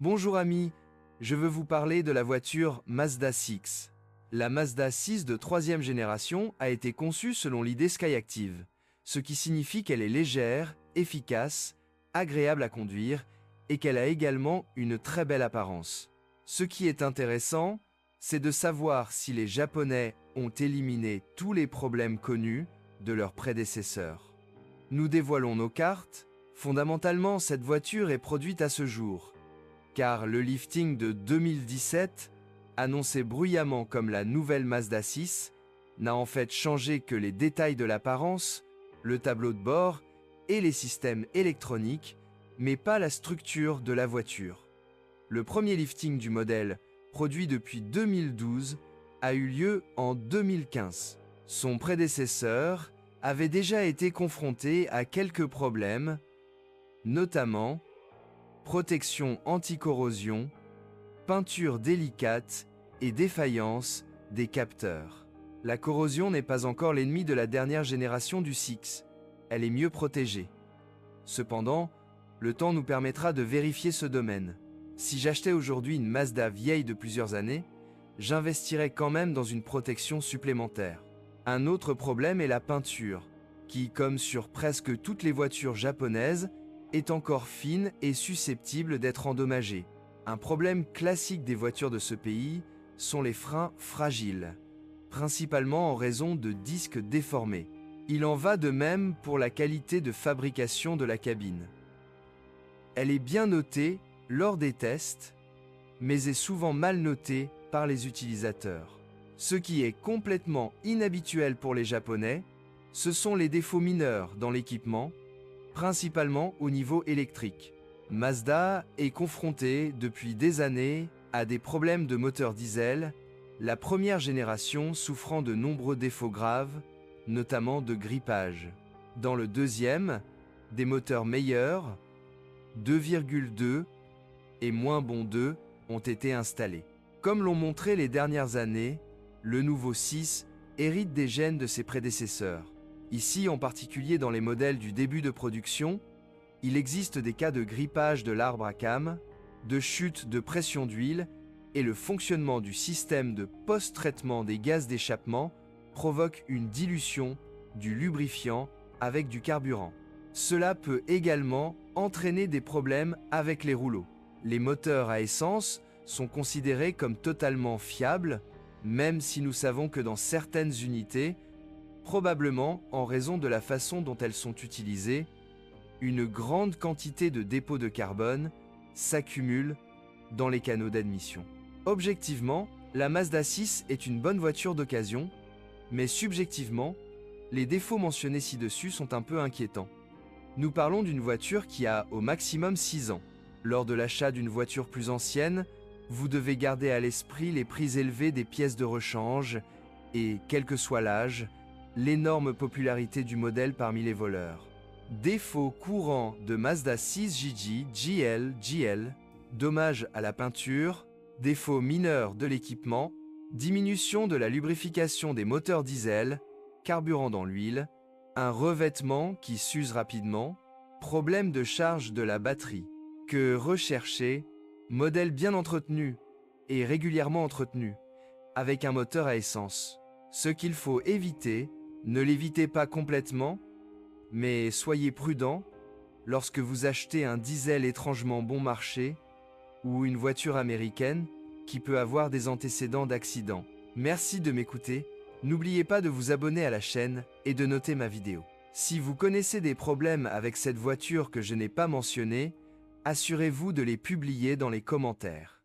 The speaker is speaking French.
Bonjour amis, je veux vous parler de la voiture Mazda 6. La Mazda 6 de 3e génération a été conçue selon l'idée Skyactiv, ce qui signifie qu'elle est légère, efficace, agréable à conduire et qu'elle a également une très belle apparence. Ce qui est intéressant, c'est de savoir si les Japonais ont éliminé tous les problèmes connus de leurs prédécesseurs. Nous dévoilons nos cartes. Fondamentalement, cette voiture est produite à ce jour, car le lifting de 2017, annoncé bruyamment comme la nouvelle Mazda 6, n'a en fait changé que les détails de l'apparence, le tableau de bord et les systèmes électroniques, mais pas la structure de la voiture. Le premier lifting du modèle, produit depuis 2012, a eu lieu en 2015. Son prédécesseur avait déjà été confronté à quelques problèmes, notamment protection anti-corrosion, peinture délicate et défaillance des capteurs. La corrosion n'est pas encore l'ennemi de la dernière génération du 6, elle est mieux protégée. Cependant, le temps nous permettra de vérifier ce domaine. Si j'achetais aujourd'hui une Mazda vieille de plusieurs années, j'investirais quand même dans une protection supplémentaire. Un autre problème est la peinture, qui, comme sur presque toutes les voitures japonaises, est encore fine et susceptible d'être endommagée. Un problème classique des voitures de ce pays sont les freins fragiles, principalement en raison de disques déformés. Il en va de même pour la qualité de fabrication de la cabine. Elle est bien notée lors des tests, mais est souvent mal notée par les utilisateurs. Ce qui est complètement inhabituel pour les Japonais, ce sont les défauts mineurs dans l'équipement, principalement au niveau électrique. Mazda est confrontée depuis des années à des problèmes de moteur diesel, la première génération souffrant de nombreux défauts graves, notamment de grippage. Dans le deuxième, des moteurs meilleurs, 2,2 et moins bons 2 ont été installés. Comme l'ont montré les dernières années, le nouveau 6 hérite des gènes de ses prédécesseurs. Ici, en particulier dans les modèles du début de production, il existe des cas de grippage de l'arbre à cames, de chute de pression d'huile et le fonctionnement du système de post-traitement des gaz d'échappement provoque une dilution du lubrifiant avec du carburant. Cela peut également entraîner des problèmes avec les rouleaux. Les moteurs à essence sont considérés comme totalement fiables, même si nous savons que dans certaines unités, probablement en raison de la façon dont elles sont utilisées, une grande quantité de dépôts de carbone s'accumule dans les canaux d'admission. Objectivement, la Mazda 6 est une bonne voiture d'occasion, mais subjectivement, les défauts mentionnés ci-dessus sont un peu inquiétants. Nous parlons d'une voiture qui a au maximum 6 ans. Lors de l'achat d'une voiture plus ancienne, vous devez garder à l'esprit les prix élevés des pièces de rechange et, quel que soit l'âge, l'énorme popularité du modèle parmi les voleurs. Défaut courant de Mazda 6 JG, GL, dommage à la peinture, défaut mineur de l'équipement, diminution de la lubrification des moteurs diesel, carburant dans l'huile, un revêtement qui s'use rapidement, problème de charge de la batterie. Que rechercher? Modèle bien entretenu et régulièrement entretenu, avec un moteur à essence. Ce qu'il faut éviter, ne l'évitez pas complètement, mais soyez prudent lorsque vous achetez un diesel étrangement bon marché ou une voiture américaine qui peut avoir des antécédents d'accident. Merci de m'écouter, n'oubliez pas de vous abonner à la chaîne et de noter ma vidéo. Si vous connaissez des problèmes avec cette voiture que je n'ai pas mentionné, assurez-vous de les publier dans les commentaires.